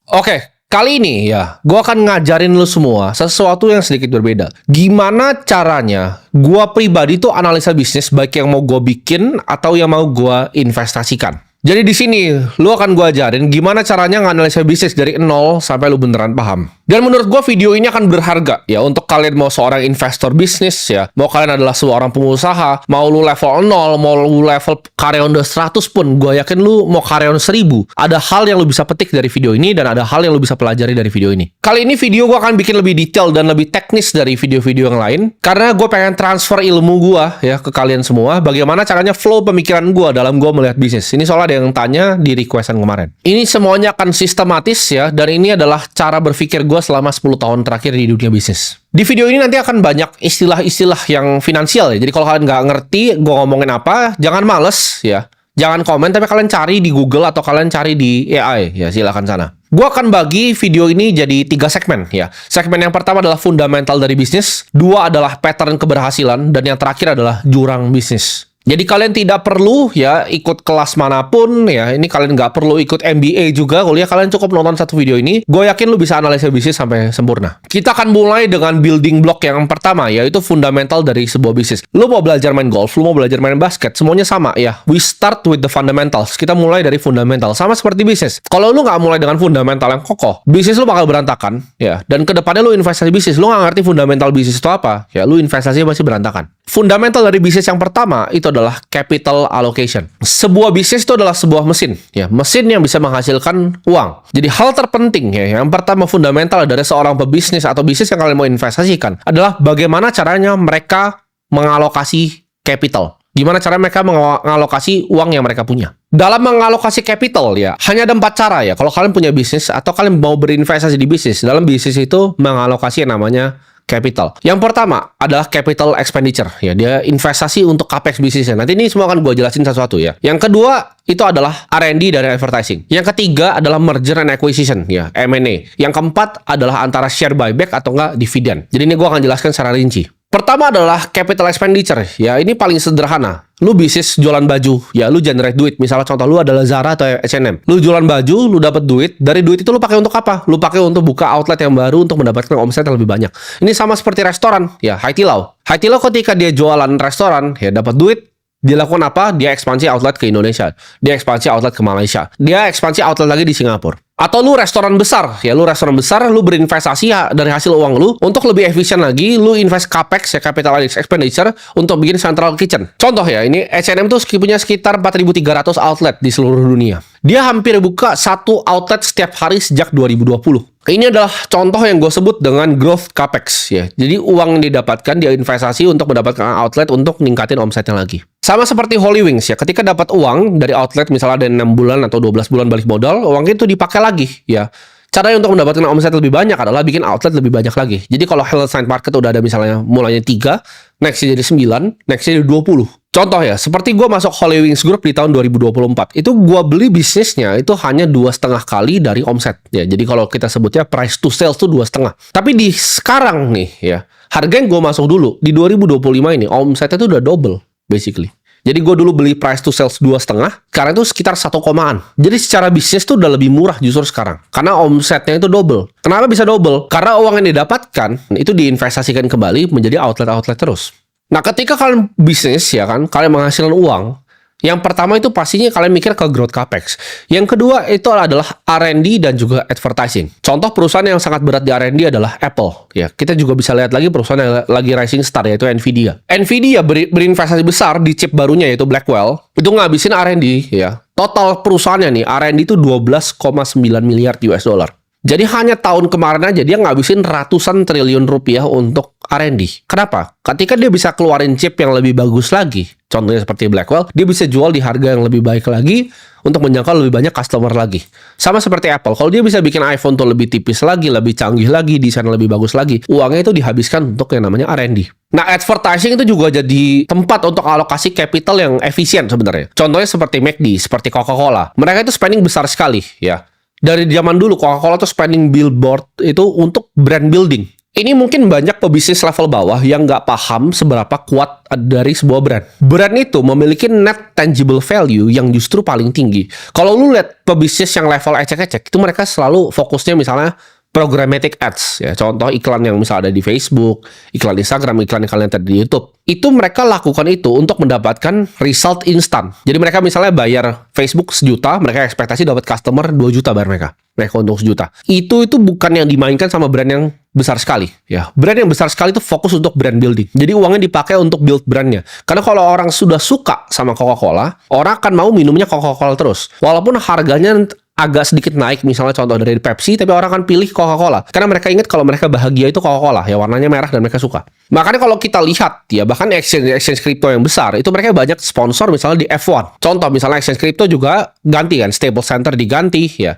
Oke, kali ini ya, gue akan ngajarin lu semua sesuatu yang sedikit berbeda. Gimana caranya gue pribadi tuh analisa bisnis, baik yang mau gue bikin atau yang mau gue investasikan. Jadi di sini lu akan gue ajarin gimana caranya nganalisa bisnis dari nol sampai lu beneran paham. Dan menurut gue video ini akan berharga ya untuk kalian mau seorang investor bisnis ya, mau kalian adalah seorang pengusaha, mau lu level 0, mau lu level karyawan udah 100 pun, gue yakin lu mau karyawan 1000. Ada hal yang lu bisa petik dari video ini dan ada hal yang lu bisa pelajari dari video ini. Kali ini video gue akan bikin lebih detail dan lebih teknis dari video-video yang lain karena gue pengen transfer ilmu gue ya ke kalian semua, bagaimana caranya flow pemikiran gue dalam gue melihat bisnis. Ini soalnya ada yang tanya di requestan kemarin. Ini semuanya akan sistematis ya, dan ini adalah cara berpikir gue selama 10 tahun terakhir di dunia bisnis. Di video ini nanti akan banyak istilah-istilah yang finansial ya. Jadi kalau kalian nggak ngerti gue ngomongin apa, jangan males ya. Jangan komen, tapi kalian cari di Google atau kalian cari di AI ya, silakan sana. Gue akan bagi video ini jadi 3 segmen ya. Segmen yang pertama adalah fundamental dari bisnis, 2 adalah pattern keberhasilan, dan yang terakhir adalah jurang bisnis. Jadi kalian tidak perlu ya ikut kelas manapun ya. Ini kalian nggak perlu ikut MBA juga kuliah. Kalian cukup nonton satu video ini. Gue yakin lu bisa analisa bisnis sampai sempurna. Kita akan mulai dengan building block yang pertama, yaitu fundamental dari sebuah bisnis. Lu mau belajar main golf, lu mau belajar main basket, semuanya sama ya. We start with the fundamentals. Kita mulai dari fundamental. Sama seperti bisnis. Kalau lu nggak mulai dengan fundamental yang kokoh, bisnis lu bakal berantakan ya. Dan kedepannya lu investasi bisnis, lu nggak ngerti fundamental bisnis itu apa ya, lu investasinya masih berantakan. Fundamental dari bisnis yang pertama itu adalah capital allocation. Sebuah bisnis itu adalah sebuah mesin, ya, mesin yang bisa menghasilkan uang. Jadi hal terpenting ya, yang pertama fundamental dari seorang pebisnis atau bisnis yang kalian mau investasikan adalah bagaimana caranya mereka mengalokasi capital. Gimana cara mereka mengalokasi uang yang mereka punya. Dalam mengalokasi capital ya, hanya ada 4 cara ya. Kalau kalian punya bisnis atau kalian mau berinvestasi di bisnis, dalam bisnis itu mengalokasi yang namanya capital. Yang pertama adalah capital expenditure ya, dia investasi untuk capex bisnisnya. Nanti ini semua akan gue jelasin satu-satu ya. Yang kedua itu adalah R&D dan advertising. Yang ketiga adalah merger and acquisition ya, M&A. Yang keempat adalah antara share buyback atau enggak dividen. Jadi ini gue akan jelaskan secara rinci. Pertama adalah capital expenditure ya, ini paling sederhana. Lu bisnis jualan baju ya, lu generate duit. Misalnya contoh lu adalah Zara atau H&M. Lu jualan baju, lu dapat duit. Dari duit itu lu pakai untuk apa? Lu pakai untuk buka outlet yang baru untuk mendapatkan omset yang lebih banyak. Ini sama seperti restoran ya, Haidilao. Haidilao ketika dia jualan restoran ya, dapat duit. Dia lakukan apa? Dia ekspansi outlet ke Indonesia. Dia ekspansi outlet ke Malaysia. Dia ekspansi outlet lagi di Singapura. Atau lu restoran besar, ya lu restoran besar, lu berinvestasi ya, dari hasil uang lu untuk lebih efisien lagi, lu invest capex ya, capital expenditure untuk bikin central kitchen. Contoh ya, ini H&M tuh punya sekitar 4.300 outlet di seluruh dunia. Dia hampir buka 1 outlet setiap hari sejak 2020. Ini adalah contoh yang gue sebut dengan growth capex ya. Jadi uang yang didapatkan dia investasi untuk mendapatkan outlet untuk ningkatin omsetnya lagi. Sama seperti Holy Wings ya, ketika dapat uang dari outlet misalnya ada 6 bulan atau 12 bulan balik modal, uang itu dipakai lagi ya. Caranya untuk mendapatkan omset lebih banyak adalah bikin outlet lebih banyak lagi. Jadi kalau Health Science Market udah ada misalnya mulanya 3, next jadi 9, next jadi 20. Contoh ya, seperti gue masuk Holy Wings Group di tahun 2024. Itu gue beli bisnisnya itu hanya 2,5 kali dari omset. Ya, jadi kalau kita sebutnya price to sales itu 2,5. Tapi di sekarang nih ya, harga yang gue masuk dulu di 2025 ini omsetnya itu udah double basically. Jadi gue dulu beli price to sales 2,5, sekarang itu sekitar 1 komaan. Jadi secara bisnis tuh udah lebih murah justru sekarang. Karena omsetnya itu double. Kenapa bisa double? Karena uang yang didapatkan itu diinvestasikan kembali menjadi outlet-outlet terus. Nah ketika kalian bisnis ya kan, kalian menghasilkan uang, yang pertama itu pastinya kalian mikir ke growth capex. Yang kedua itu adalah R&D dan juga advertising. Contoh perusahaan yang sangat berat di R&D adalah Apple. Ya, kita juga bisa lihat lagi perusahaan yang lagi rising star yaitu Nvidia. Nvidia berinvestasi besar di chip barunya yaitu Blackwell. Itu ngabisin R&D ya. Total perusahaannya nih R&D itu 12,9 miliar US dollar. Jadi hanya tahun kemarin aja dia ngabisin ratusan triliun rupiah untuk R&D. Kenapa? Ketika dia bisa keluarin chip yang lebih bagus lagi, contohnya seperti Blackwell, dia bisa jual di harga yang lebih baik lagi untuk menjangkau lebih banyak customer lagi. Sama seperti Apple, kalau dia bisa bikin iPhone tuh lebih tipis lagi, lebih canggih lagi, desain lebih bagus lagi, uangnya itu dihabiskan untuk yang namanya R&D. Nah, advertising itu juga jadi tempat untuk alokasi capital yang efisien sebenarnya. Contohnya seperti McD, seperti Coca-Cola. Mereka itu spending besar sekali, ya. Dari zaman dulu Coca-Cola tuh spending billboard itu untuk brand building. Ini mungkin banyak pebisnis level bawah yang nggak paham seberapa kuat dari sebuah brand. Brand itu memiliki net tangible value yang justru paling tinggi. Kalau lu lihat pebisnis yang level ecek-ecek, itu mereka selalu fokusnya misalnya programmatic ads, ya. Contoh iklan yang misalnya ada di Facebook, iklan Instagram, iklan-iklan yang tadi di YouTube. Itu mereka lakukan itu untuk mendapatkan result instan. Jadi mereka misalnya bayar Facebook 1 juta, mereka ekspektasi dapat customer 2 juta bayar mereka. Mereka untung 1 juta. Itu bukan yang dimainkan sama brand yang besar sekali, ya. Brand yang besar sekali itu fokus untuk brand building. Jadi uangnya dipakai untuk build brandnya. Karena kalau orang sudah suka sama Coca-Cola, orang akan mau minumnya Coca-Cola terus. Walaupun harganya agak sedikit naik, misalnya contoh dari Pepsi, tapi orang akan pilih Coca-Cola. Karena mereka ingat kalau mereka bahagia itu Coca-Cola, ya warnanya merah dan mereka suka. Makanya kalau kita lihat, ya bahkan exchange crypto yang besar, itu mereka banyak sponsor misalnya di F1. Contoh misalnya exchange crypto juga ganti kan, Stable Center diganti, ya.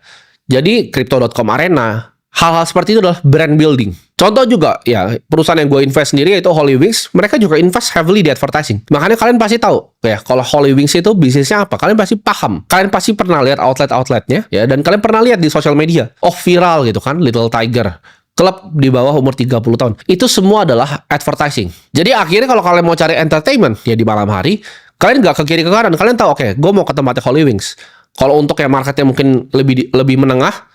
Jadi Crypto.com Arena, hal-hal seperti itu adalah brand building. Contoh juga, ya perusahaan yang gue invest sendiri yaitu Holy Wings, mereka juga invest heavily di advertising. Makanya kalian pasti tahu, ya kalau Holy Wings itu bisnisnya apa, kalian pasti paham. Kalian pasti pernah lihat outlet-outletnya, ya, dan kalian pernah lihat di sosial media. Oh viral gitu kan, Little Tiger. Klub di bawah umur 30 tahun. Itu semua adalah advertising. Jadi akhirnya kalau kalian mau cari entertainment, ya di malam hari, kalian nggak ke kiri ke kanan. Kalian tahu, oke, gue mau ke tempatnya Holy Wings. Kalau untuk yang marketnya mungkin lebih menengah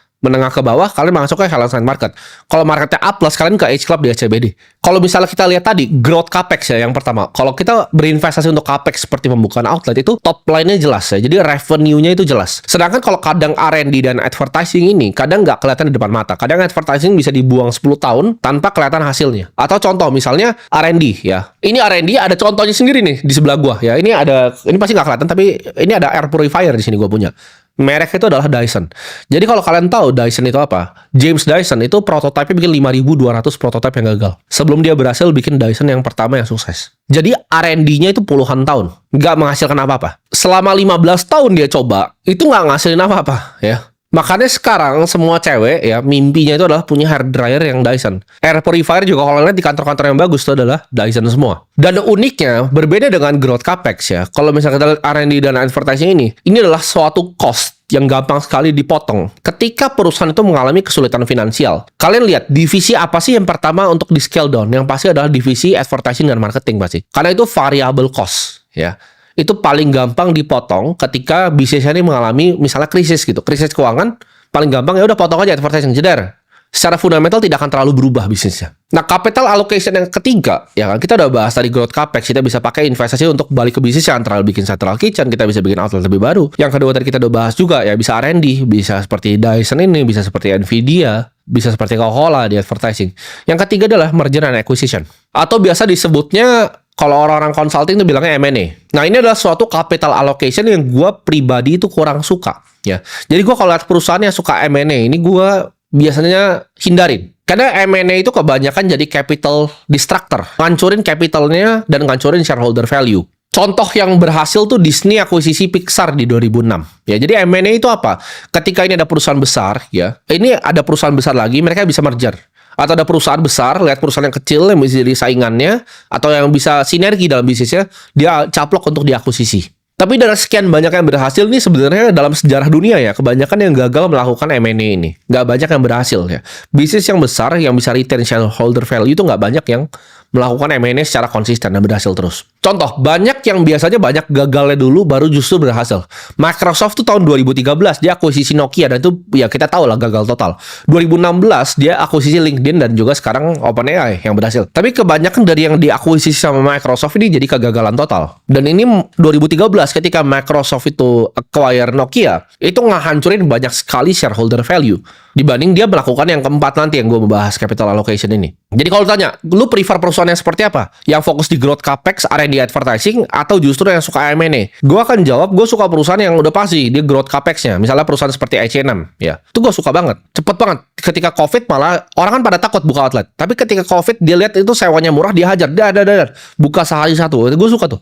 ke bawah, kalian masuk ke Helen Market. Kalau marketnya A+, kalian ke H Club di SCBD. Kalau misalnya kita lihat tadi, growth capex ya yang pertama. Kalau kita berinvestasi untuk capex seperti pembukaan outlet, itu top line-nya jelas ya. Jadi revenue-nya itu jelas. Sedangkan kalau kadang R&D dan advertising ini, kadang nggak kelihatan di depan mata. Kadang advertising bisa dibuang 10 tahun tanpa kelihatan hasilnya. Atau contoh misalnya R&D ya. Ini R&D ada contohnya sendiri nih di sebelah gua ya. Ini pasti nggak kelihatan, tapi ini ada air purifier di sini gua punya. Merek itu adalah Dyson. Jadi kalau kalian tahu Dyson itu apa? James Dyson itu prototipe bikin 5.200 prototipe yang gagal. Sebelum dia berhasil bikin Dyson yang pertama yang sukses. Jadi R&D-nya itu puluhan tahun. Nggak menghasilkan apa-apa. Selama 15 tahun dia coba, itu nggak ngasilin apa-apa, ya. Makanya sekarang semua cewek ya mimpinya itu adalah punya hair dryer yang Dyson. Air purifier juga kalau lihat di kantor-kantor yang bagus itu adalah Dyson semua. Dan uniknya berbeda dengan growth capex ya. Kalau misalnya kita lihat R&D dan advertising ini adalah suatu cost yang gampang sekali dipotong ketika perusahaan itu mengalami kesulitan finansial. Kalian lihat divisi apa sih yang pertama untuk di scale down? Yang pasti adalah divisi advertising dan marketing pasti. Karena itu variable cost ya. Itu paling gampang dipotong ketika bisnisnya ini mengalami misalnya krisis gitu. Krisis keuangan, paling gampang ya udah potong aja advertising, jeder. Secara fundamental tidak akan terlalu berubah bisnisnya. Nah, capital allocation yang ketiga, ya kan kita udah bahas tadi growth capex, kita bisa pakai investasi untuk balik ke bisnis yang antara bikin central kitchen, kita bisa bikin outlet lebih baru. Yang kedua tadi kita udah bahas juga ya bisa R&D, bisa seperti Dyson ini, bisa seperti Nvidia, bisa seperti Coca-Cola di advertising. Yang ketiga adalah merger and acquisition. Atau biasa disebutnya kalau orang-orang consulting itu bilangnya M&A. Nah, ini adalah suatu capital allocation yang gue pribadi itu kurang suka. Ya, jadi gue kalau lihat perusahaan yang suka M&A, ini gue biasanya hindarin. Karena M&A itu kebanyakan jadi capital distractor. Ngancurin capitalnya dan ngancurin shareholder value. Contoh yang berhasil tuh Disney akuisisi Pixar di 2006. Ya, jadi M&A itu apa? Ketika ini ada perusahaan besar, ya, ini ada perusahaan besar lagi, mereka bisa merger. Atau ada perusahaan besar, lihat perusahaan yang kecil yang bisa jadi saingannya, atau yang bisa sinergi dalam bisnisnya, dia caplok untuk diakuisisi. Tapi dari sekian banyak yang berhasil nih sebenarnya dalam sejarah dunia ya, kebanyakan yang gagal melakukan M&A ini. Nggak banyak yang berhasil ya. Bisnis yang besar yang bisa retain shareholder value itu nggak banyak yang melakukan M&A secara konsisten dan berhasil terus. Contoh, banyak yang biasanya banyak gagalnya dulu baru justru berhasil. Microsoft tuh tahun 2013 dia akuisisi Nokia dan itu ya kita tahu lah gagal total. 2016 dia akuisisi LinkedIn dan juga sekarang OpenAI yang berhasil. Tapi kebanyakan dari yang diakuisisi sama Microsoft ini jadi kegagalan total. Dan ini 2013 ketika Microsoft itu acquire Nokia, itu ngehancurin banyak sekali shareholder value dibanding dia melakukan yang keempat nanti yang gue membahas capital allocation ini. Jadi kalau tanya, lu prefer perusahaan yang seperti apa? Yang fokus di growth capex, R&D advertising, atau justru yang suka M&A? Gue akan jawab, gue suka perusahaan yang udah pasti di growth capexnya. Misalnya perusahaan seperti H&M, ya. Itu gue suka banget. Cepet banget. Ketika COVID malah, orang kan pada takut buka outlet. Tapi ketika COVID, dia lihat itu sewanya murah, dia hajar. Dar. Buka sehari satu. Gue suka tuh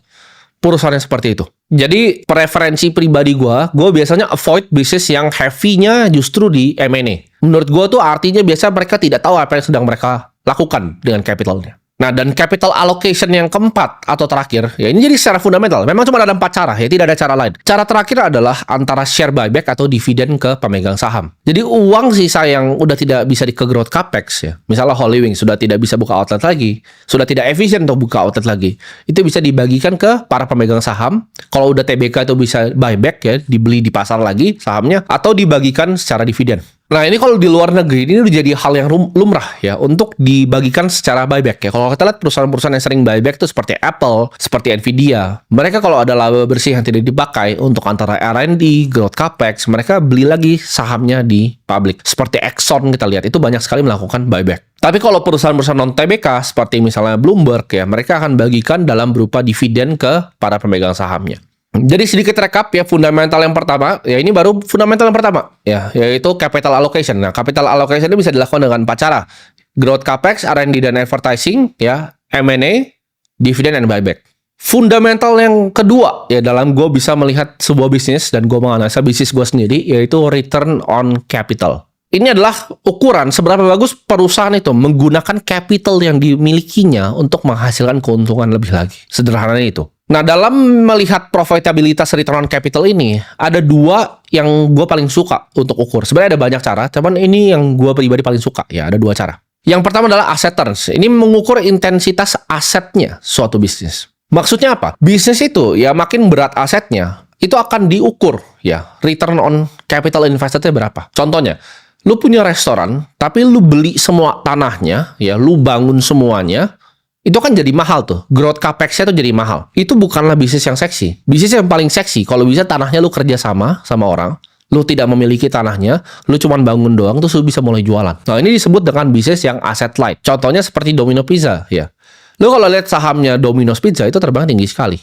perusahaan yang seperti itu. Jadi preferensi pribadi gue biasanya avoid bisnis yang heavy-nya justru di M&A. Menurut gue tuh artinya biasa mereka tidak tahu apa yang sedang mereka lakukan dengan capitalnya. Nah, dan capital allocation yang keempat atau terakhir, ya ini jadi secara fundamental. Memang cuma ada 4 cara, ya tidak ada cara lain. Cara terakhir adalah antara share buyback atau dividen ke pemegang saham. Jadi uang sisa yang udah tidak bisa ke growth capex ya. Misalnya Holywing sudah tidak bisa buka outlet lagi, sudah tidak efisien untuk buka outlet lagi. Itu bisa dibagikan ke para pemegang saham. Kalau udah TBK itu bisa buyback ya, dibeli di pasar lagi sahamnya atau dibagikan secara dividen. Nah, ini kalau di luar negeri ini udah jadi hal yang lumrah ya untuk dibagikan secara buyback ya. Kalau kita lihat perusahaan-perusahaan yang sering buyback itu seperti Apple, seperti Nvidia. Mereka kalau ada laba bersih yang tidak dipakai untuk antara R&D, growth capex, mereka beli lagi sahamnya di public. Seperti Exxon kita lihat itu banyak sekali melakukan buyback. Tapi kalau perusahaan-perusahaan non-TBK seperti misalnya Bloomberg ya, mereka akan bagikan dalam berupa dividen ke para pemegang sahamnya. Jadi sedikit rekap ya, fundamental yang pertama, ya ini baru fundamental yang pertama, ya, yaitu capital allocation. Nah, capital allocation ini bisa dilakukan dengan 4 cara. Growth capex, R&D dan advertising, ya, M&A, dividend and buyback. Fundamental yang kedua, ya dalam gue bisa melihat sebuah bisnis dan gue menganalisa bisnis gue sendiri, yaitu return on capital. Ini adalah ukuran seberapa bagus perusahaan itu menggunakan capital yang dimilikinya untuk menghasilkan keuntungan lebih lagi. Sederhananya itu. Nah, dalam melihat profitabilitas return on capital ini, ada 2 yang gue paling suka untuk ukur. Sebenarnya ada banyak cara, cuman ini yang gue pribadi paling suka. Ya, ada 2 cara. Yang pertama adalah asset turns. Ini mengukur intensitas asetnya suatu bisnis. Maksudnya apa? Bisnis itu, ya makin berat asetnya, itu akan diukur, ya, return on capital invested-nya berapa. Contohnya, lu punya restoran, tapi lu beli semua tanahnya, ya, lu bangun semuanya, itu kan jadi mahal tuh. Growth capex-nya tuh jadi mahal. Itu bukanlah bisnis yang seksi. Bisnis yang paling seksi, kalau bisa tanahnya lu kerja sama orang, lu tidak memiliki tanahnya, lu cuma bangun doang, terus lu bisa mulai jualan. Nah, ini disebut dengan bisnis yang asset light. Contohnya seperti Domino Pizza, ya. Lu kalau lihat sahamnya Domino's Pizza, itu terbang tinggi sekali.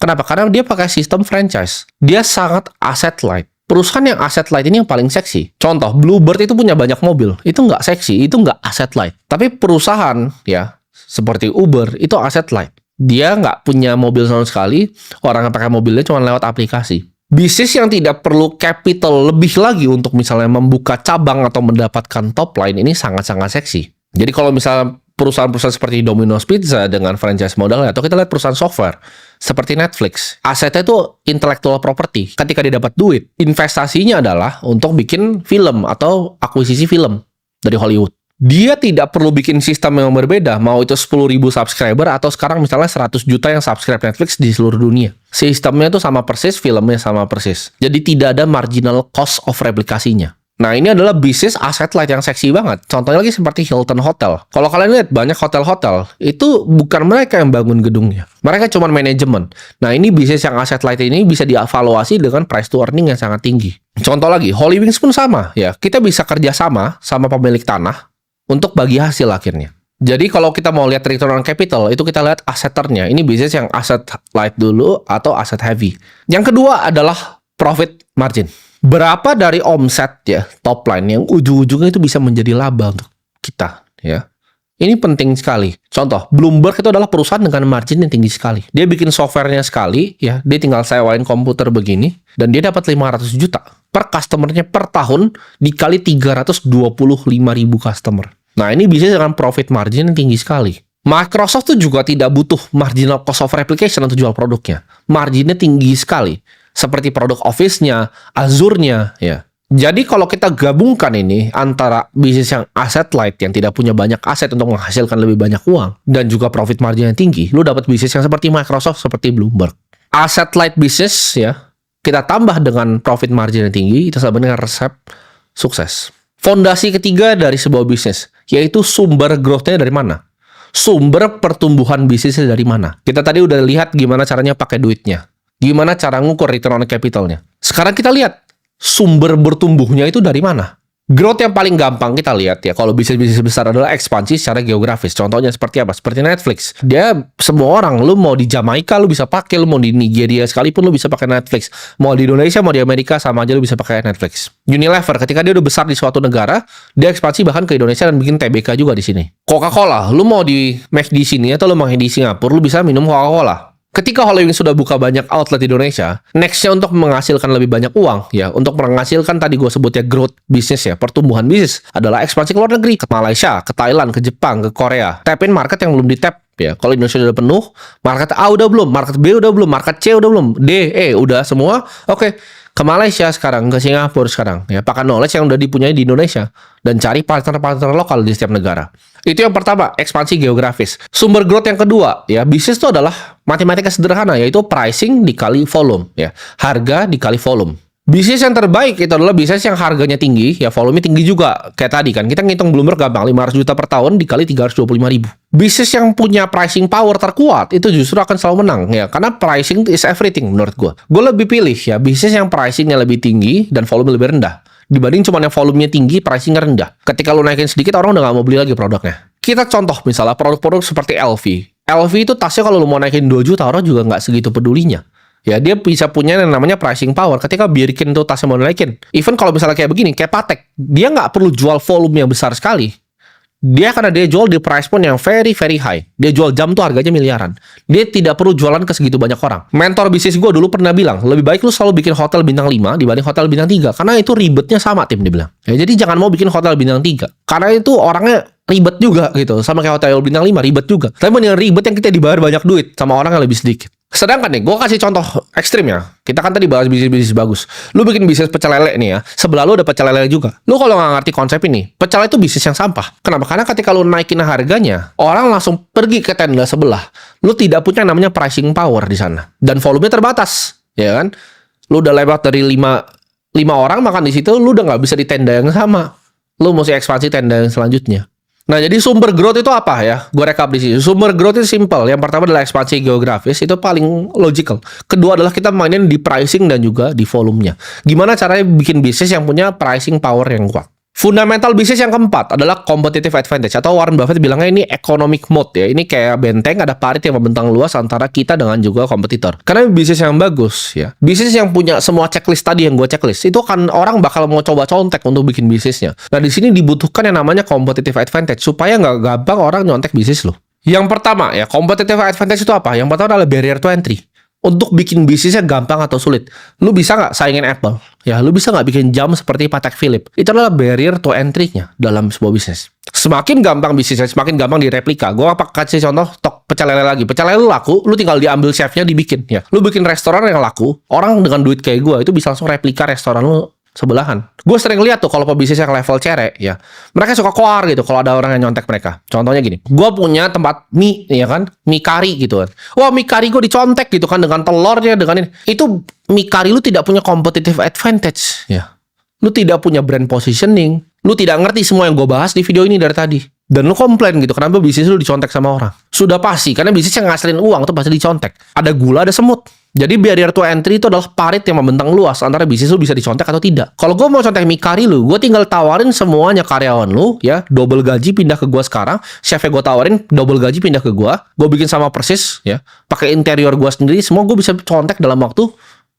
Kenapa? Karena dia pakai sistem franchise. Dia sangat asset light. Perusahaan yang asset light ini yang paling seksi. Contoh, Bluebird itu punya banyak mobil. Itu nggak seksi, itu nggak asset light. Tapi perusahaan, ya, seperti Uber, itu asset light. Dia nggak punya mobil sama sekali, orang yang pakai mobilnya cuma lewat aplikasi. Bisnis yang tidak perlu capital lebih lagi untuk misalnya membuka cabang atau mendapatkan top line, ini sangat-sangat seksi. Jadi kalau misalnya perusahaan-perusahaan seperti Domino's Pizza dengan franchise model, atau kita lihat perusahaan software seperti Netflix, asetnya itu intellectual property. Ketika dia dapat duit, investasinya adalah untuk bikin film atau akuisisi film dari Hollywood. Dia tidak perlu bikin sistem yang berbeda, mau itu 10.000 subscriber atau sekarang misalnya 100 juta yang subscribe Netflix di seluruh dunia. Sistemnya itu sama persis, filmnya sama persis. Jadi tidak ada marginal cost of replikasinya. Nah, ini adalah bisnis asset light yang seksi banget. Contohnya lagi seperti Hilton Hotel. Kalau kalian lihat banyak hotel-hotel, itu bukan mereka yang bangun gedungnya. Mereka cuma manajemen. Nah, ini bisnis yang asset light ini bisa dievaluasi dengan price to earning yang sangat tinggi. Contoh lagi, Holywings pun sama. Ya, kita bisa kerja sama pemilik tanah untuk bagi hasil akhirnya. Jadi kalau kita mau lihat return on capital, itu kita lihat asset turn-nya. Ini bisnis yang asset light dulu atau asset heavy. Yang kedua adalah profit margin. Berapa dari omset ya, top line yang ujung-ujungnya itu bisa menjadi laba untuk kita ya. Ini penting sekali. Contoh, Bloomberg itu adalah perusahaan dengan margin yang tinggi sekali. Dia bikin softwarenya sekali ya, dia tinggal sewain komputer begini dan dia dapat 500 juta per customernya per tahun dikali 325.000 customer. Nah, ini bisa dengan profit margin yang tinggi sekali. Microsoft tuh juga tidak butuh marginal cost of replication untuk jual produknya. Marginnya tinggi sekali. Seperti produk Office-nya, Azure-nya, ya. Jadi kalau kita gabungkan ini antara bisnis yang asset light yang tidak punya banyak aset untuk menghasilkan lebih banyak uang dan juga profit margin yang tinggi, lu dapat bisnis yang seperti Microsoft, seperti Bloomberg. Asset light bisnis ya, kita tambah dengan profit margin yang tinggi, itu sama dengan resep sukses. Fondasi ketiga dari sebuah bisnis, yaitu sumber growth-nya dari mana? Sumber pertumbuhan bisnisnya dari mana? Kita tadi udah lihat gimana caranya pakai duitnya. Gimana cara ngukur return on capital-nya. Sekarang kita lihat, sumber bertumbuhnya itu dari mana? Growth yang paling gampang kita lihat ya, kalau bisnis-bisnis besar adalah ekspansi secara geografis. Contohnya seperti apa? Seperti Netflix. Dia semua orang, lu mau di Jamaika lu bisa pakai, lu mau di Nigeria sekalipun lu bisa pakai Netflix. Mau di Indonesia, mau di Amerika sama aja lu bisa pakai Netflix. Unilever ketika dia udah besar di suatu negara, dia ekspansi bahkan ke Indonesia dan bikin TBK juga di sini. Coca-Cola, lu mau di McD di sini atau lu mau di Singapura, lu bisa minum Coca-Cola. Ketika Hollywing sudah buka banyak outlet di Indonesia, nextnya untuk menghasilkan lebih banyak uang, ya, untuk menghasilkan tadi gue sebutnya growth bisnis ya, pertumbuhan bisnis, adalah ekspansi ke luar negeri, ke Malaysia, ke Thailand, ke Jepang, ke Korea. Tap in market yang belum di tap. Ya, kalau Indonesia udah penuh, market A udah belum, market B udah belum, market C udah belum, D, E udah semua. Oke, ke Malaysia sekarang, ke Singapura sekarang. Ya, pakai knowledge yang udah dipunyai di Indonesia dan cari partner-partner lokal di setiap negara. Itu yang pertama, ekspansi geografis. Sumber growth yang kedua, ya, bisnis itu adalah matematika sederhana, yaitu pricing dikali volume, ya, harga dikali volume. Bisnis yang terbaik itu adalah bisnis yang harganya tinggi, ya volume tinggi juga. Kayak tadi kan, kita ngitung Bloomberg gampang, 500 juta per tahun dikali 325 ribu. Bisnis yang punya pricing power terkuat, itu justru akan selalu menang, ya. Karena pricing is everything menurut gue. Gue lebih pilih, ya, bisnis yang pricingnya lebih tinggi dan volume lebih rendah. Dibanding cuma yang volumenya tinggi, pricingnya rendah. Ketika lu naikin sedikit, orang udah nggak mau beli lagi produknya. Kita contoh misalnya produk-produk seperti LV. LV itu tasnya kalau lu mau naikin 2 juta, orang juga nggak segitu pedulinya. Ya, dia bisa punya yang namanya pricing power ketika bikin tuh tasnya mau naikin. Even kalau misalnya kayak begini, kayak Patek, dia nggak perlu jual volume yang besar sekali. Karena dia jual di price point yang very, very high. Dia jual jam tuh harganya miliaran. Dia tidak perlu jualan ke segitu banyak orang. Mentor bisnis gue dulu pernah bilang, lebih baik lu selalu bikin hotel bintang 5 dibanding hotel bintang 3. Karena itu ribetnya sama, tim, dia bilang. Ya, jadi jangan mau bikin hotel bintang 3. Karena itu orangnya ribet juga gitu. Sama kayak hotel bintang 5, ribet juga. Tapi mendingan ribet yang kita dibayar banyak duit sama orang yang lebih sedikit. Sedangkan nih, gue kasih contoh ekstrim ya. Kita kan tadi bahas bisnis-bisnis bagus. Lu bikin bisnis pecel lele nih ya. Sebelah lu ada pecel lele juga. Lu kalau nggak ngerti konsep ini, pecel lele itu bisnis yang sampah. Kenapa? Karena ketika lu naikin harganya, orang langsung pergi ke tenda sebelah. Lu tidak punya namanya pricing power di sana. Dan volumenya terbatas, ya kan? Lu udah lewat dari 5 orang makan di situ, lu udah nggak bisa di tenda yang sama. Lu mesti ekspansi tenda yang selanjutnya. Nah, jadi sumber growth itu apa ya? Gue rekap di sini. Sumber growth itu simple. Yang pertama adalah ekspansi geografis, itu paling logical. Kedua adalah kita mainin di pricing dan juga di volumenya. Gimana caranya bikin bisnis yang punya pricing power yang kuat? Fundamental bisnis yang keempat adalah competitive advantage, atau Warren Buffett bilangnya ini economic moat ya. Ini kayak benteng, ada parit yang membentang luas antara kita dengan juga kompetitor. Karena bisnis yang bagus ya, bisnis yang punya semua checklist tadi yang gue checklist, itu kan orang bakal mau coba contek untuk bikin bisnisnya. Nah, di sini dibutuhkan yang namanya competitive advantage supaya nggak gampang orang nyontek bisnis lo. Yang pertama ya, competitive advantage itu apa? Yang pertama adalah barrier to entry. Untuk bikin bisnisnya gampang atau sulit, lu bisa nggak saingin Apple? Ya, lu bisa nggak bikin jam seperti Patek Philippe? Itu adalah barrier to entry-nya dalam sebuah bisnis. Semakin gampang bisnisnya, semakin gampang direplika. Gue kasih contoh pecel lele lagi. Pecel lele laku, lu tinggal diambil chefnya dibikin. Ya, lu bikin restoran yang laku, orang dengan duit kayak gue itu bisa langsung replika restoran lu sebelahan. Gue sering lihat tuh kalau pebisnis yang level cere ya, mereka suka koar gitu kalau ada orang yang nyontek mereka. Contohnya gini, gue punya tempat mie ya kan, mie kari gitu kan. Wah, mie kari gue dicontek gitu kan dengan telurnya, dengan ini. Itu mie kari lu tidak punya competitive advantage ya. Lu tidak punya brand positioning, lu tidak ngerti semua yang gue bahas di video ini dari tadi. Dan lu komplain gitu, kenapa bisnis lu dicontek sama orang? Sudah pasti, karena bisnis yang ngasilin uang tuh pasti dicontek. Ada gula, ada semut. Jadi barrier to entry itu adalah parit yang membentang luas antara bisnis lu bisa dicontek atau tidak. Kalau gue mau contek mie kari lu, gue tinggal tawarin semuanya karyawan lu, ya, double gaji pindah ke gue sekarang. Chefnya gue tawarin double gaji pindah ke gue bikin sama persis, ya, pakai interior gue sendiri, semua gue bisa contek dalam waktu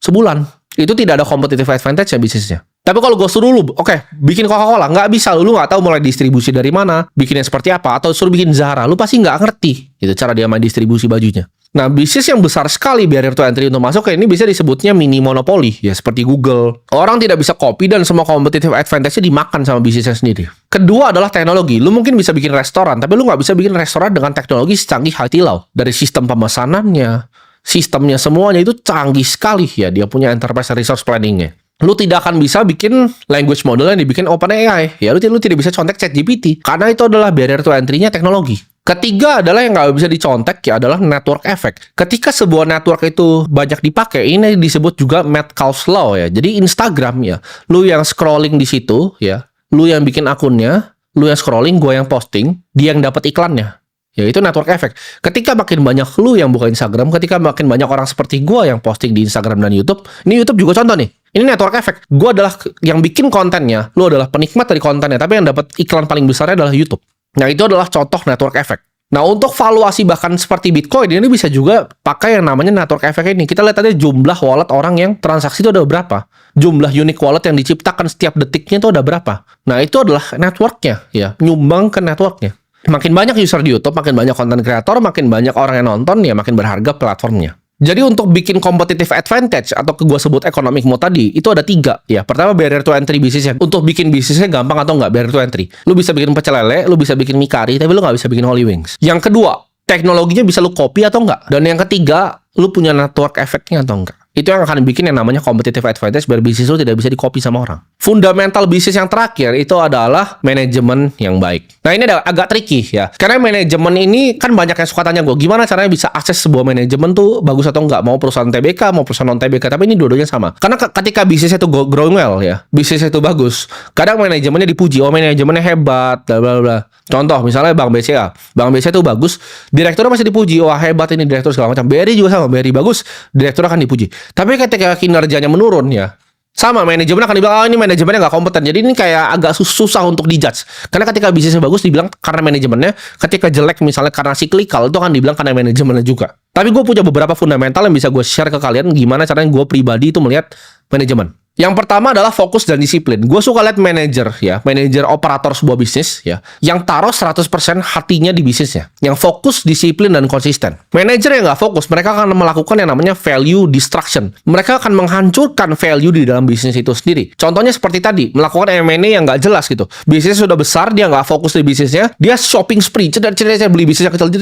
sebulan. Itu tidak ada competitive advantage ya bisnisnya. Tapi kalau gue suruh lu, oke, bikin Coca-Cola, nggak bisa, lu nggak tahu mulai distribusi dari mana, bikinnya seperti apa, atau suruh bikin Zara, lu pasti nggak ngerti itu cara dia main distribusi bajunya. Nah, bisnis yang besar sekali barrier to entry untuk masuk, kayak ini bisa disebutnya mini monopoli, ya, seperti Google. Orang tidak bisa copy dan semua competitive advantage-nya dimakan sama bisnisnya sendiri. Kedua adalah teknologi. Lu mungkin bisa bikin restoran, tapi lu nggak bisa bikin restoran dengan teknologi secanggih Haitilau. Dari sistem pemesanannya, sistemnya semuanya itu canggih sekali ya, dia punya enterprise resource planning-nya. Lu tidak akan bisa bikin language model yang dibikin OpenAI. Ya, lu tidak bisa contek ChatGPT. Karena itu adalah barrier to entry-nya teknologi. Ketiga adalah yang nggak bisa dicontek ya adalah network effect. Ketika sebuah network itu banyak dipakai, ini disebut juga Metcalfe's Law ya. Jadi Instagram ya, lu yang scrolling di situ ya, lu yang bikin akunnya, lu yang scrolling, gua yang posting, dia yang dapat iklannya. Ya, itu network effect. Ketika makin banyak lu yang buka Instagram, ketika makin banyak orang seperti gua yang posting di Instagram dan YouTube, ini YouTube juga contoh nih. Ini network effect. Gua adalah yang bikin kontennya, lu adalah penikmat dari kontennya, tapi yang dapat iklan paling besarnya adalah YouTube. Nah, itu adalah contoh network effect. Nah, untuk valuasi bahkan seperti Bitcoin, ini bisa juga pakai yang namanya network effect ini. Kita lihat aja jumlah wallet orang yang transaksi itu ada berapa. Jumlah unique wallet yang diciptakan setiap detiknya itu ada berapa. Nah, itu adalah networknya, ya, nyumbang ke networknya. Makin banyak user di YouTube, makin banyak konten kreator, makin banyak orang yang nonton, ya makin berharga platformnya. Jadi untuk bikin competitive advantage atau gue sebut economic mode tadi, itu ada 3 ya. Pertama, barrier to entry bisnisnya. Untuk bikin bisnisnya gampang atau nggak barrier to entry. Lu bisa bikin pecel lele, lu bisa bikin mie kari, tapi lu nggak bisa bikin Holy Wings. Yang kedua, teknologinya bisa lu copy atau nggak. Dan yang ketiga, lu punya network effect-nya atau nggak. Itu yang akan bikin yang namanya competitive advantage biar bisnis lu tidak bisa di-copy sama orang. Fundamental bisnis yang terakhir itu adalah manajemen yang baik. Nah, ini agak tricky ya. Karena manajemen ini kan banyak yang suka tanya gue, gimana caranya bisa akses sebuah manajemen tuh bagus atau enggak, mau perusahaan TBK, mau perusahaan non-TBK, tapi ini dua-duanya sama. Karena ketika bisnisnya itu growing well ya, bisnisnya itu bagus, kadang manajemennya dipuji, oh manajemennya hebat, bla bla bla. Contoh misalnya Bank BCA. Bank BCA itu bagus, direkturnya masih dipuji, wah hebat ini direktur segala macam. BRI juga sama, BRI bagus, direktur akan dipuji. Tapi ketika kinerjanya menurun ya, sama manajemen akan dibilang, oh ini manajemennya nggak kompeten. Jadi ini kayak agak susah untuk dijudge. Karena ketika bisnisnya bagus dibilang karena manajemennya, ketika jelek misalnya karena cyclical itu akan dibilang karena manajemennya juga. Tapi gue punya beberapa fundamental yang bisa gue share ke kalian gimana caranya gue pribadi itu melihat manajemen. Yang pertama adalah fokus dan disiplin. Gue suka lihat manajer ya, manajer operator sebuah bisnis ya, yang taruh 100% hatinya di bisnisnya, yang fokus, disiplin dan konsisten. Manajer yang nggak fokus, mereka akan melakukan yang namanya value destruction. Mereka akan menghancurkan value di dalam bisnis itu sendiri. Contohnya seperti tadi, melakukan M&A yang nggak jelas gitu. Bisnisnya sudah besar, dia nggak fokus di bisnisnya, dia shopping spree, cedera beli bisnis yang kecil,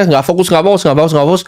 nggak fokus.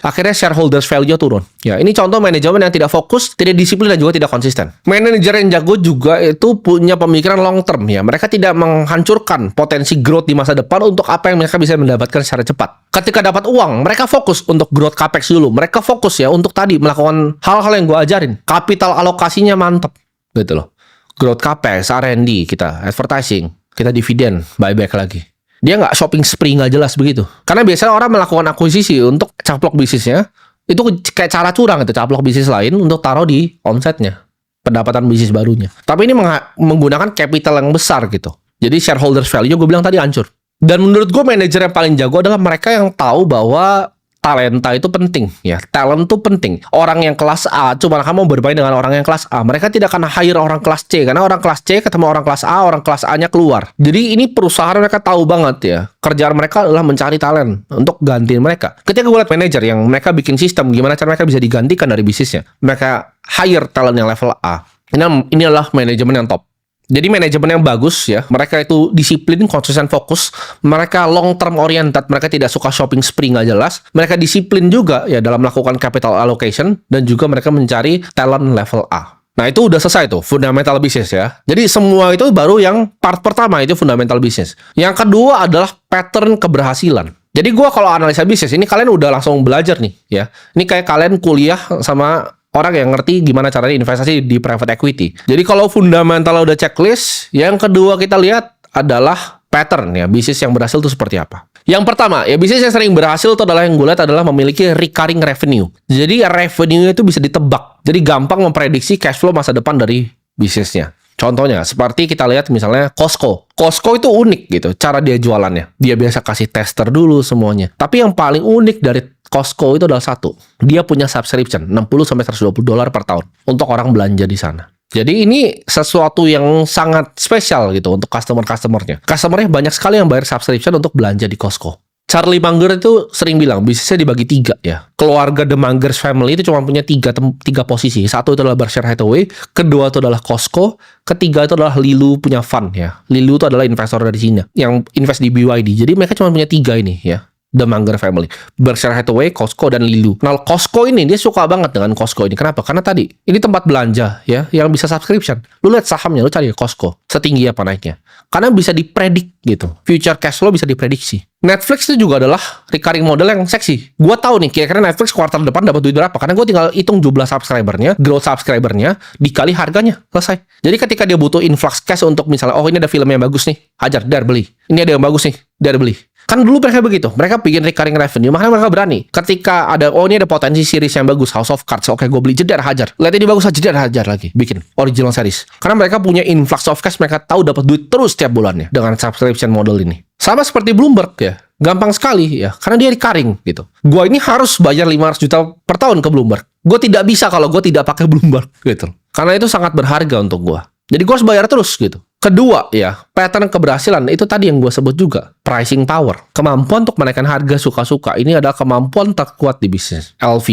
Akhirnya shareholders value turun. Ya, ini contoh manajemen yang tidak fokus, tidak disiplin dan juga tidak konsisten. Manajer yang jago juga itu punya pemikiran long term ya. Mereka tidak menghancurkan potensi growth di masa depan untuk apa yang mereka bisa mendapatkan secara cepat. Ketika dapat uang, mereka fokus untuk growth capex dulu. Mereka fokus ya untuk tadi melakukan hal-hal yang gue ajarin. Kapital alokasinya mantap gitu loh. Growth capex, R&D kita, advertising, kita dividen, buyback lagi. Dia nggak shopping spree nggak jelas begitu. Karena biasanya orang melakukan akuisisi untuk caplok bisnisnya, itu kayak cara curang itu, caplok bisnis lain untuk taruh di omsetnya, pendapatan bisnis barunya. Tapi ini menggunakan capital yang besar gitu. Jadi shareholders value gue bilang tadi hancur. Dan menurut gue manajer yang paling jago adalah mereka yang tahu bahwa talenta itu penting ya. Talent itu penting. Orang yang kelas A cuma akan mau bermain dengan orang yang kelas A. Mereka tidak akan hire orang kelas C karena orang kelas C ketemu orang kelas A, orang kelas A-nya keluar. Jadi ini perusahaan mereka tahu banget ya. Kerjaan mereka adalah mencari talent untuk gantiin mereka. Ketika gue lihat manajer yang mereka bikin sistem gimana cara mereka bisa digantikan dari bisnisnya. Mereka hire talent yang level A. Ini adalah manajemen yang top. Jadi manajemen yang bagus ya, mereka itu disiplin, konsisten, fokus, mereka long term oriented, mereka tidak suka shopping spree nggak jelas, mereka disiplin juga ya dalam melakukan capital allocation dan juga mereka mencari talent level A. Nah itu udah selesai tuh fundamental bisnis ya. Jadi semua itu baru yang part pertama itu fundamental bisnis. Yang kedua adalah pattern keberhasilan. Jadi gua kalau analisa bisnis ini kalian udah langsung belajar nih ya. Ini kayak kalian kuliah sama orang yang ngerti gimana caranya investasi di private equity. Jadi kalau fundamental udah checklist, yang kedua kita lihat adalah pattern ya, bisnis yang berhasil itu seperti apa. Yang pertama, ya bisnis yang sering berhasil itu adalah yang gue lihat adalah memiliki recurring revenue. Jadi revenue itu bisa ditebak. Jadi gampang memprediksi cash flow masa depan dari bisnisnya. Contohnya, seperti kita lihat misalnya Costco. Costco itu unik gitu, cara dia jualannya. Dia biasa kasih tester dulu semuanya. Tapi yang paling unik dari Costco itu adalah satu. Dia punya subscription, $60-120 per tahun untuk orang belanja di sana. Jadi ini sesuatu yang sangat spesial gitu untuk customer-customernya. Customernya banyak sekali yang bayar subscription untuk belanja di Costco. Charlie Munger itu sering bilang, bisnisnya dibagi 3 ya. Keluarga The Munger family itu cuma punya 3 posisi. Satu itu adalah Berkshire Hathaway, kedua itu adalah Costco, ketiga itu adalah Lilu punya fund ya. Lilu itu adalah investor dari Cina yang invest di BYD. Jadi mereka cuma punya 3 ini ya. The Munger family, Berkshire Hathaway, Costco, dan Lilu. Nah, Costco ini dia suka banget dengan Costco ini. Kenapa? Karena tadi ini tempat belanja ya, yang bisa subscription. Lu lihat sahamnya, lu cari Costco, setinggi apa naiknya. Karena bisa dipredik gitu. Future cash flow bisa diprediksi. Netflix itu juga adalah recurring model yang seksi. Gua tahu nih, kira-kira Netflix kuartal depan dapat duit berapa. Karena gue tinggal hitung jumlah subscribernya, growth subscribernya, dikali harganya, selesai. Jadi ketika dia butuh influx cash untuk misalnya, oh ini ada film yang bagus nih, hajar, dar beli. Ini ada yang bagus nih, dar beli. Kan dulu mereka begitu, mereka bikin recurring revenue, makanya mereka berani. Ketika ada, oh ini ada potensi series yang bagus, House of Cards, oke gue beli, jedar hajar. Lihat ini bagus, jedar hajar lagi, bikin original series. Karena mereka punya influx of cash, mereka tahu dapat duit terus setiap bulannya dengan subscription model ini. Sama seperti Bloomberg ya, gampang sekali ya, karena dia recurring gitu. Gua ini harus bayar 500 juta per tahun ke Bloomberg. Gue tidak bisa kalau gue tidak pakai Bloomberg gitu. Karena itu sangat berharga untuk gue. Jadi gue harus bayar terus gitu. Kedua ya, pattern keberhasilan itu tadi yang gue sebut juga, pricing power. Kemampuan untuk menaikkan harga suka-suka, ini adalah kemampuan terkuat di bisnis. LV,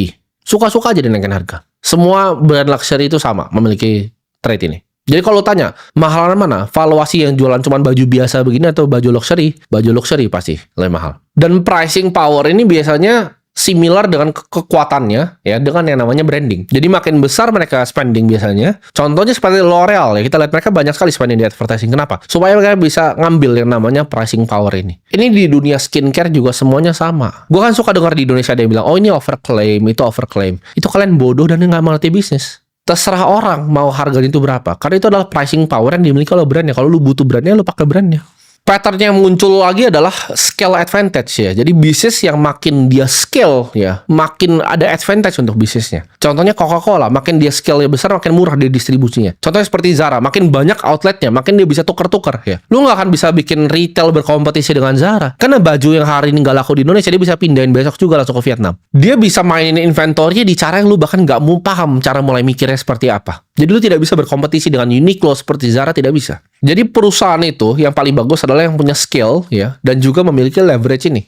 Suka-suka aja dinaikin harga. Semua brand luxury itu sama memiliki trait ini. Jadi kalau tanya, mahalan mana? Valuasi yang jualan cuma baju biasa begini atau baju luxury? Baju luxury pasti lebih mahal. Dan pricing power ini biasanya similar dengan kekuatannya ya dengan yang namanya branding. Jadi makin besar mereka spending biasanya. Contohnya seperti L'Oreal ya, kita lihat mereka banyak sekali spending di advertising. Kenapa? Supaya mereka bisa ngambil yang namanya pricing power ini. Ini di dunia skincare juga semuanya sama. Gue kan suka dengar di Indonesia ada yang bilang, oh ini overclaim, itu overclaim. Itu kalian bodoh dan nggak mengerti bisnis. Terserah orang mau harganya itu berapa. Karena itu adalah pricing power yang dimiliki oleh brandnya. Kalau lu butuh brandnya, lu pakai brandnya. Pattern yang muncul lagi adalah scale advantage ya. Jadi bisnis yang makin dia scale ya, makin ada advantage untuk bisnisnya. Contohnya Coca-Cola, makin dia scale-nya besar, makin murah dia distribusinya. Contohnya seperti Zara, makin banyak outletnya, makin dia bisa tuker-tuker ya. Lu nggak akan bisa bikin retail berkompetisi dengan Zara. Karena baju yang hari ini nggak laku di Indonesia, dia bisa pindahin besok juga langsung ke Vietnam. Dia bisa mainin inventory di cara yang lu bahkan nggak mau paham cara mulai mikirnya seperti apa. Jadi lu tidak bisa berkompetisi dengan Uniqlo seperti Zara, tidak bisa. Jadi perusahaan itu yang paling bagus adalah yang punya scale ya dan juga memiliki leverage ini,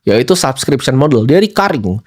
yaitu subscription model. Dia recurring,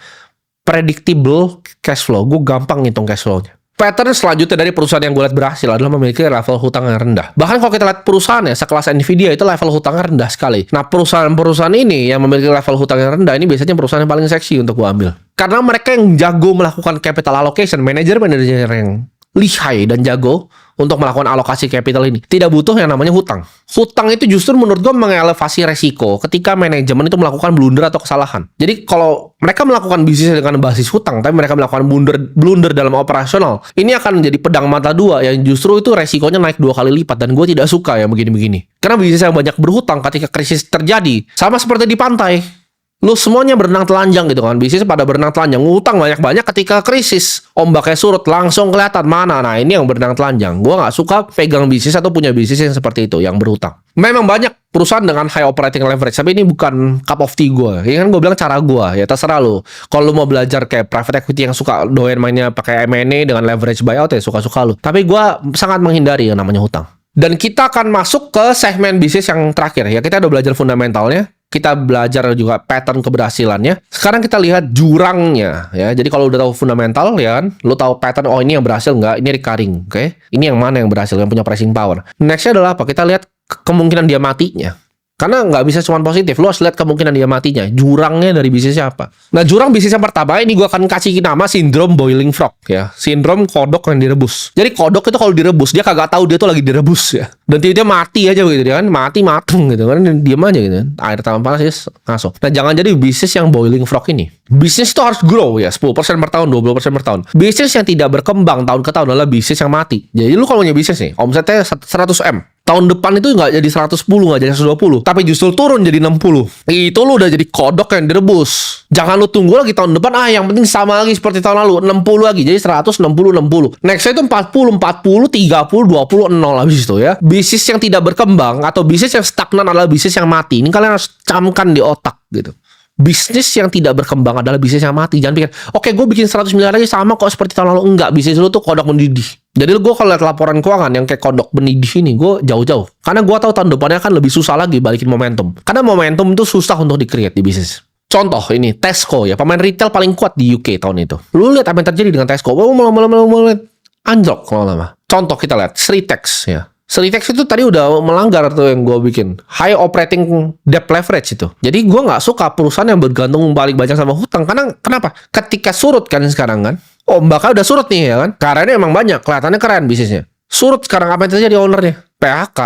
predictable cash flow. Gue gampang ngitung cash flow-nya. Pattern selanjutnya dari perusahaan yang gue lihat berhasil adalah memiliki level hutang yang rendah. Bahkan kalau kita lihat perusahaannya sekelas Nvidia itu level hutangnya rendah sekali. Nah perusahaan-perusahaan ini yang memiliki level hutang yang rendah ini biasanya perusahaan yang paling seksi untuk gue ambil. Karena mereka yang jago melakukan capital allocation, manajer-manajer yang lihai dan jago untuk melakukan alokasi capital ini. Tidak butuh yang namanya hutang. Hutang itu justru menurut gue mengelevasi resiko ketika manajemen itu melakukan blunder atau kesalahan. Jadi kalau mereka melakukan bisnis dengan basis hutang, tapi mereka melakukan blunder dalam operasional, ini akan menjadi pedang mata dua yang justru itu resikonya naik 2 kali lipat. Dan gue tidak suka yang begini-begini. Karena bisnis yang banyak berhutang ketika krisis terjadi, sama seperti di pantai. Lu semuanya berenang telanjang gitu kan. Bisnis pada berenang telanjang. Ngutang banyak-banyak ketika krisis. Ombaknya surut. Langsung kelihatan mana. Nah ini yang berenang telanjang. Gue gak suka pegang bisnis atau punya bisnis yang seperti itu. Yang berhutang. Memang banyak perusahaan dengan high operating leverage. Tapi ini bukan cup of tea gue. Ini kan gue bilang cara gue. Ya terserah lu. Kalau lu mau belajar kayak private equity yang suka doyan mainnya pakai M&A dengan leverage buyout ya suka-suka lu. Tapi gue sangat menghindari yang namanya hutang. Dan kita akan masuk ke segmen bisnis yang terakhir. Ya kita udah belajar fundamentalnya. Kita belajar juga pattern keberhasilannya. Sekarang kita lihat jurangnya ya. Jadi kalau udah tahu fundamental ya kan, lu tahu pattern, oh ini yang berhasil nggak, ini recurring, oke? Ini yang mana yang berhasil, yang punya pricing power. Nextnya adalah apa? Kita lihat kemungkinan dia matinya. Karena nggak bisa cuma positif, lu harus lihat kemungkinan dia matinya. Jurangnya dari bisnisnya apa? Nah, jurang bisnis yang pertama ini gue akan kasih nama sindrom boiling frog ya. Sindrom kodok yang direbus. Jadi kodok itu kalau direbus, dia kagak tahu dia tuh lagi direbus ya. Dan tiba-tiba mati aja begitu dia kan, mati mateng gitu kan, diam aja gitu kan. Air tangan panas ya ngaso. Nah, jangan jadi bisnis yang boiling frog ini. Bisnis itu harus grow ya, 10% per tahun, 20% per tahun. Bisnis yang tidak berkembang tahun ke tahun adalah bisnis yang mati. Jadi lu kalau punya bisnis nih, omsetnya 100 M. Tahun depan itu nggak jadi 110, nggak jadi 120. Tapi justru turun jadi 60. Itu lu udah jadi kodok yang direbus. Jangan lu tunggu lagi tahun depan, yang penting sama lagi seperti tahun lalu. 60 lagi, jadi 100, 60, 60. Nextnya itu 40, 30, 30, 20, 0 habis itu ya. Bisnis yang tidak berkembang atau bisnis yang stagnan adalah bisnis yang mati. Ini kalian harus camkan di otak gitu. Bisnis yang tidak berkembang adalah bisnis yang mati. Jangan pikir, oke gue bikin 100 miliar aja sama kok seperti tahun lalu. Enggak, bisnis lu tuh kodok mendidih. Jadi gue kalau lihat laporan keuangan yang kayak kodok mendidih ini, gue jauh-jauh. Karena gue tahu tahun depannya akan lebih susah lagi balikin momentum. Karena momentum itu susah untuk di-create di bisnis. Contoh ini, Tesco ya, pemain retail paling kuat di UK tahun itu. Lu lihat apa yang terjadi dengan Tesco. Mulai anjlok lama-lama. Contoh kita lihat, Sritex ya. Sritex itu tadi udah melanggar tuh yang gue bikin. High operating debt leverage itu. Jadi gue nggak suka perusahaan yang bergantung balik banyak sama hutang. Karena kenapa? Ketika surut kan sekarang kan. Ombaknya udah surut nih ya kan. Karena ini emang banyak. Kelihatannya keren bisnisnya. Surut sekarang apa yang terjadi ownernya? PHK.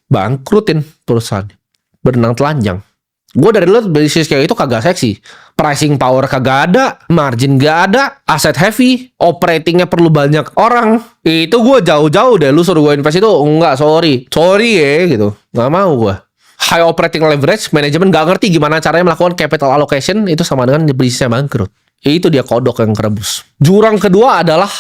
Bangkrutin perusahaan. Berenang telanjang. Gue dari dulu bisnis kayak itu kagak seksi. Pricing power kagak ada, margin gak ada, asset heavy, operatingnya perlu banyak orang. Itu gue jauh-jauh deh. Lu suruh gue invest itu, enggak, sorry ya gitu. Gak mau gue. High operating leverage, manajemen gak ngerti gimana caranya melakukan capital allocation, itu sama dengan bisnisnya bangkrut. Itu dia kodok yang kerebus. Jurang kedua adalah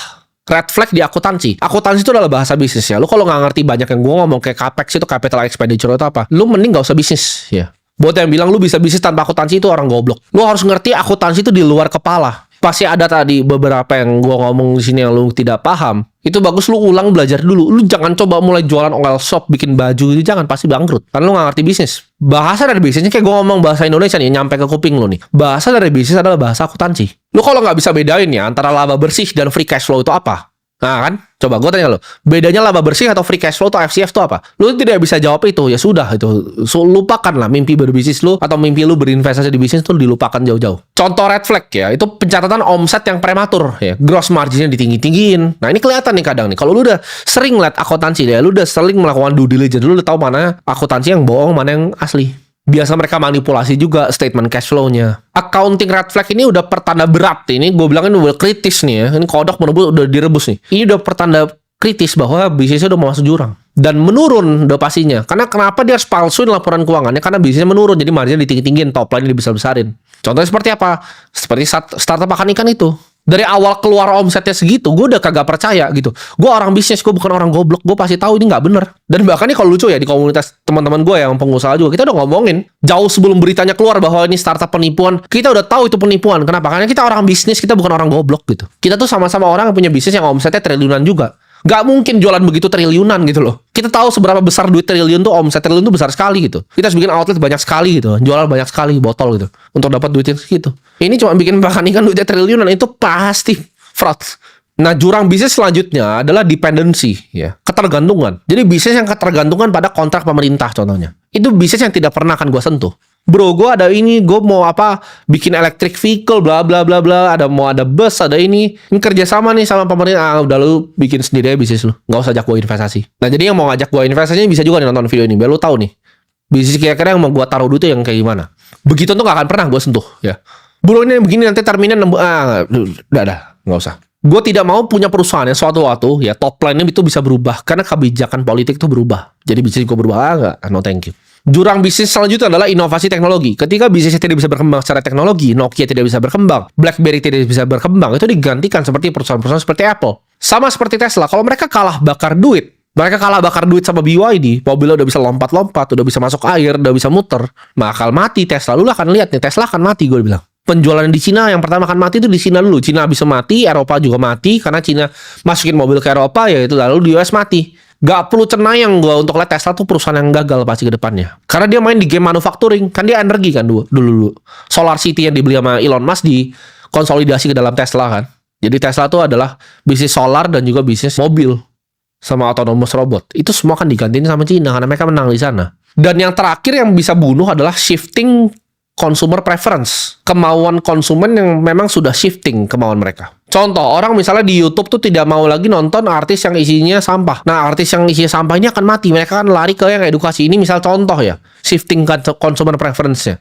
red flag di akuntansi. Akuntansi itu adalah bahasa bisnis ya. Lu kalau nggak ngerti banyak yang gue ngomong kayak capex itu capital expenditure itu apa, lu mending nggak usah bisnis ya. Buat yang bilang lu bisa bisnis tanpa akuntansi itu orang goblok. Lu harus ngerti akuntansi itu di luar kepala. pasti ada tadi beberapa yang gua ngomong di sini yang lu tidak paham. Itu bagus lu ulang belajar dulu. Lu jangan coba mulai jualan online shop, bikin baju itu jangan, pasti bangkrut. Karena lu gak ngerti bisnis. Bahasa dari bisnisnya kayak gua ngomong bahasa Indonesia nih, nyampe ke kuping lu nih. Bahasa dari bisnis adalah bahasa akuntansi. Lu kalau nggak bisa bedain ya antara laba bersih dan free cash flow itu apa? Nah kan, coba gue tanya lo, bedanya laba bersih atau free cash flow atau FCF itu apa? Lu tidak bisa jawab itu, ya sudah itu. Lupakan lah mimpi berbisnis lu atau mimpi lu berinvestasi di bisnis itu dilupakan jauh-jauh. Contoh red flag ya, itu pencatatan omset yang prematur ya, gross marginnya ditinggi-tinggiin. Nah ini kelihatan nih kadang nih, kalau lu udah sering lihat akuntansi ya, lu udah sering melakukan due diligence, lu udah tahu mana akuntansi yang bohong, mana yang asli. Biasa mereka manipulasi juga statement cash flow-nya. Accounting red flag ini udah pertanda berat. Ini gue bilangin udah kritis nih ya. Ini kodok menebus udah direbus nih. Ini udah pertanda kritis bahwa bisnisnya udah mau masuk jurang. Dan menurun udah pastinya. Karena kenapa dia harus palsuin laporan keuangannya? Karena bisnisnya menurun. Jadi marginnya ditinggi-tinggiin, top line dibesar-besarin. Contohnya seperti apa? Seperti startup makan ikan itu. Dari awal keluar omsetnya segitu, gue udah kagak percaya gitu. Gue orang bisnis, gue bukan orang goblok. Gue pasti tahu ini nggak bener. Dan bahkan nih kalau lucu ya, di komunitas teman-teman gue yang pengusaha juga, kita udah ngomongin jauh sebelum beritanya keluar bahwa ini startup penipuan. Kita udah tahu itu penipuan. Kenapa? Karena kita orang bisnis, kita bukan orang goblok gitu. Kita tuh sama-sama orang yang punya bisnis yang omsetnya triliunan juga. Gak mungkin jualan begitu triliunan gitu loh. Kita tahu seberapa besar duit triliun tuh, omset triliun tuh besar sekali gitu. Kita harus bikin outlet banyak sekali gitu. Jualan banyak sekali botol gitu. Untuk dapat duitnya segitu. Ini cuma bikin makan ikan duitnya triliunan, itu pasti fraud. Nah, jurang bisnis selanjutnya adalah dependency ya. Ketergantungan. Jadi bisnis yang ketergantungan pada kontrak pemerintah contohnya. Itu bisnis yang tidak pernah akan gue sentuh. Bro, gue ada ini, gue mau apa, bikin electric vehicle, bla bla bla bla, ada bus, ada ini kerja sama nih sama pemerintah. Udah lu bikin sendiri aja bisnis lu, nggak usah ajak gue investasi. Nah jadi yang mau ngajak gue investasinya bisa juga nih nonton video ini, biar lu tahu nih bisnis kira-kira yang mau gue taruh duit yang kayak gimana. Begitu tuh nggak akan pernah gue sentuh ya. Bro ini begini nanti terminal udah nggak usah. Gue tidak mau punya perusahaan yang suatu waktu ya top line-nya itu bisa berubah karena kebijakan politik itu berubah. Jadi bisnis gue berubah nggak? No thank you. Jurang bisnis selanjutnya adalah inovasi teknologi. Ketika bisnisnya tidak bisa berkembang secara teknologi, Nokia tidak bisa berkembang, BlackBerry tidak bisa berkembang, itu digantikan seperti perusahaan-perusahaan seperti Apple. Sama seperti Tesla, kalau mereka kalah bakar duit sama BYD, mobilnya udah bisa lompat-lompat, udah bisa masuk air, udah bisa muter, bakal mati Tesla. Lu akan lihat nih, Tesla akan mati gue bilang. Penjualan di Cina yang pertama akan mati itu di Cina dulu. Cina bisa mati, Eropa juga mati, karena Cina masukin mobil ke Eropa, ya itu lalu di US mati. Gak perlu cenayang gue untuk lihat Tesla tuh perusahaan yang gagal pasti ke depannya. Karena dia main di game manufacturing. Kan dia energi kan dulu. Solar City yang dibeli sama Elon Musk dikonsolidasi ke dalam Tesla kan. Jadi Tesla tuh adalah bisnis solar dan juga bisnis mobil. Sama autonomous robot. Itu semua kan digantiin sama Cina karena mereka menang di sana. Dan yang terakhir yang bisa bunuh adalah shifting consumer preference. Kemauan konsumen yang memang sudah shifting kemauan mereka. Contoh, orang misalnya di YouTube tuh tidak mau lagi nonton artis yang isinya sampah. Nah, artis yang isinya sampah ini akan mati. Mereka akan lari ke yang edukasi. Ini misal contoh ya, shifting consumer preference-nya.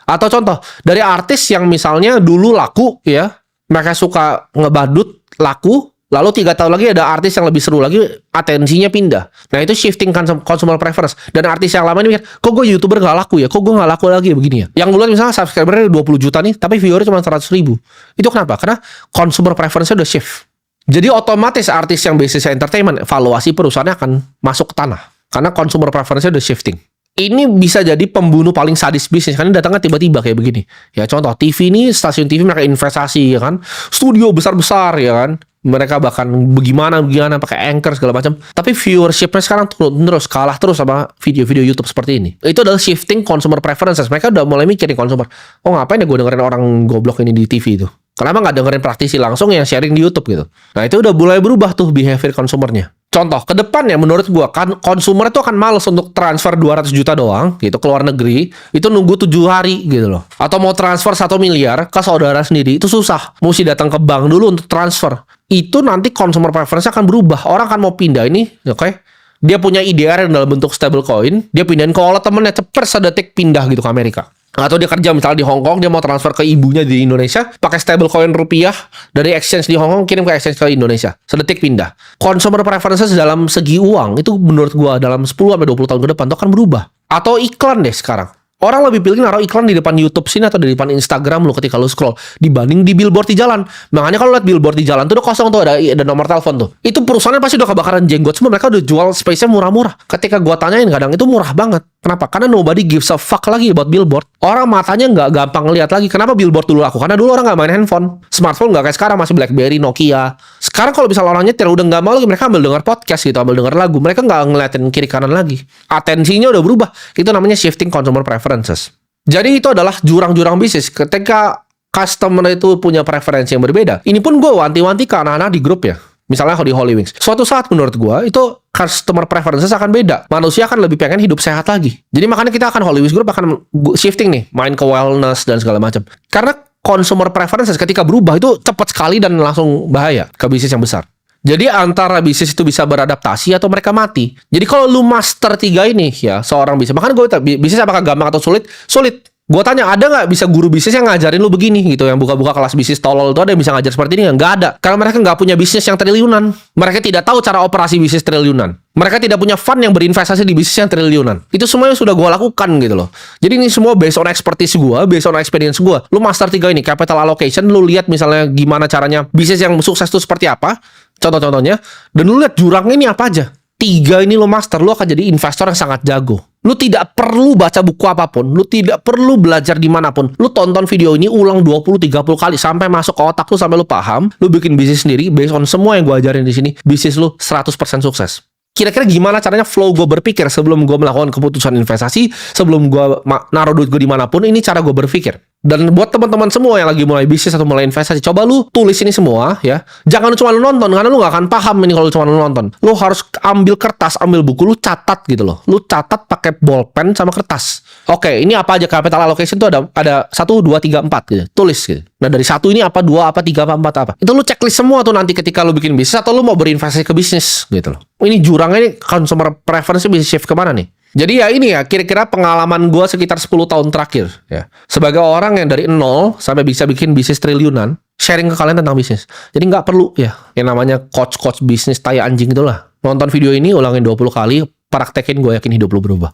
Atau contoh, dari artis yang misalnya dulu laku ya, mereka suka ngebadut, laku, lalu 3 tahun lagi ada artis yang lebih seru lagi, atensinya pindah. Nah, itu shifting consumer preference. Dan artis yang lama ini mikir, kok gue YouTuber gak laku ya? Kok gue gak laku lagi ya begini ya? Yang dulu misalnya subscribernya 20 juta nih, tapi viewernya cuma 100 ribu. Itu kenapa? Karena consumer preference-nya udah shift. Jadi otomatis artis yang bisnisnya entertainment, valuasi perusahaannya akan masuk ke tanah. Karena consumer preference-nya udah shifting. Ini bisa jadi pembunuh paling sadis bisnis karena datangnya tiba-tiba kayak begini. Ya contoh TV ini, stasiun TV mereka investasi ya kan. Studio besar-besar ya kan. Mereka bahkan bagaimana pakai anchor segala macam. Tapi viewershipnya sekarang turun terus, kalah terus sama video-video YouTube seperti ini. Itu adalah shifting consumer preferences. Mereka udah mulai mikir nih consumer. Oh ngapain ya gue dengerin orang goblok ini di TV itu? Kenapa nggak dengerin praktisi langsung yang sharing di YouTube gitu? Nah itu udah mulai berubah tuh behavior konsumernya. Contoh, ke depan ya menurut gua kan konsumer itu akan males untuk transfer 200 juta doang gitu ke luar negeri, itu nunggu 7 hari gitu loh. Atau mau transfer 1 miliar ke saudara sendiri, itu susah. Mesti datang ke bank dulu untuk transfer. Itu nanti consumer preference akan berubah. Orang akan mau pindah ini, oke? Dia punya IDR yang dalam bentuk stablecoin, dia pindahin ke wallet temennya, cepet sedetik pindah gitu ke Amerika. Atau dia kerja misalnya di Hong Kong, dia mau transfer ke ibunya di Indonesia, pakai stablecoin rupiah dari exchange di Hong Kong kirim ke exchange ke Indonesia, sedetik pindah. Consumer preferences dalam segi uang itu menurut gua dalam 10-20 tahun ke depan itu akan berubah. Atau iklan deh sekarang. Orang lebih pilih naruh iklan di depan YouTube sini atau di depan Instagram lu ketika lu scroll dibanding di billboard di jalan. Makanya kalau lihat billboard di jalan tuh udah kosong tuh, ada nomor telepon tuh. Itu perusahaannya pasti udah kebakaran jenggot semua, mereka udah jual space-nya murah-murah. Ketika gua tanyain kadang itu murah banget. Kenapa? Karena nobody gives a fuck lagi about billboard. Orang matanya nggak gampang ngeliat lagi. Kenapa billboard dulu laku? Karena dulu orang nggak main handphone. Smartphone nggak kayak sekarang, masih BlackBerry, Nokia. Sekarang kalau misalnya orang nyetir udah nggak mau lagi, mereka ambil denger podcast gitu, ambil denger lagu. Mereka nggak ngeliatin kiri kanan lagi. Atensinya udah berubah. Itu namanya shifting consumer preferences. Jadi itu adalah jurang-jurang bisnis. Ketika customer itu punya preferensi yang berbeda. Ini pun gue wanti-wanti ke anak-anak di grup ya. Misalnya di Holy Wings. Suatu saat menurut gue itu customer preferences akan beda. Manusia akan lebih pengen hidup sehat lagi. Jadi makanya kita akan Holy Wings Group akan shifting nih, main ke wellness dan segala macam. Karena consumer preferences ketika berubah itu cepat sekali dan langsung bahaya ke bisnis yang besar. Jadi antara bisnis itu bisa beradaptasi atau mereka mati. Jadi kalau lu master 3 ini ya, seorang bisnis. Makanya gue bisnis apakah gampang atau sulit? Sulit. Gue tanya, ada nggak bisa guru bisnis yang ngajarin lu begini gitu, yang buka-buka kelas bisnis tolol itu ada yang bisa ngajar seperti ini? Nggak ada. Karena mereka nggak punya bisnis yang triliunan. Mereka tidak tahu cara operasi bisnis triliunan. Mereka tidak punya fund yang berinvestasi di bisnis yang triliunan. Itu semuanya sudah gue lakukan gitu loh. Jadi ini semua based on expertise gue, based on experience gue. Lu master 3 ini, capital allocation, lu lihat misalnya gimana caranya bisnis yang sukses itu seperti apa, contoh-contohnya, dan lu lihat jurangnya ini apa aja. 3 ini lo master, lo akan jadi investor yang sangat jago. Lu tidak perlu baca buku apapun, lu tidak perlu belajar dimanapun. Lu tonton video ini ulang 20-30 kali sampai masuk ke otak lu, sampai lu paham. Lu bikin bisnis sendiri based on semua yang gue ajarin di sini. Bisnis lu 100% sukses. Kira-kira gimana caranya flow gue berpikir sebelum gue melakukan keputusan investasi, sebelum gue naruh duit gue dimanapun, ini cara gue berpikir. Dan buat teman-teman semua yang lagi mulai bisnis atau mulai investasi, coba lu tulis ini semua ya. Jangan cuma lu nonton, karena lu gak akan paham ini kalau cuma lu nonton. Lu harus ambil kertas, ambil buku, lu catat gitu loh. Lu catat pakai bolpen sama kertas. Oke, ini apa aja capital allocation tuh ada 1, 2, 3, 4 gitu. Tulis gitu. Nah dari 1 ini apa, 2 apa, 3 apa, 4 apa. Itu lu checklist semua tuh nanti ketika lu bikin bisnis atau lu mau berinvestasi ke bisnis gitu loh. Ini jurangnya ini consumer preference bisa shift kemana nih? Jadi ya ini ya, kira-kira pengalaman gue sekitar 10 tahun terakhir ya. Sebagai orang yang dari 0 sampai bisa bikin bisnis triliunan, sharing ke kalian tentang bisnis. Jadi nggak perlu ya, yang namanya coach bisnis tai anjing itulah. Nonton video ini, ulangin 20 kali, praktekin, gue yakin hidup lu berubah.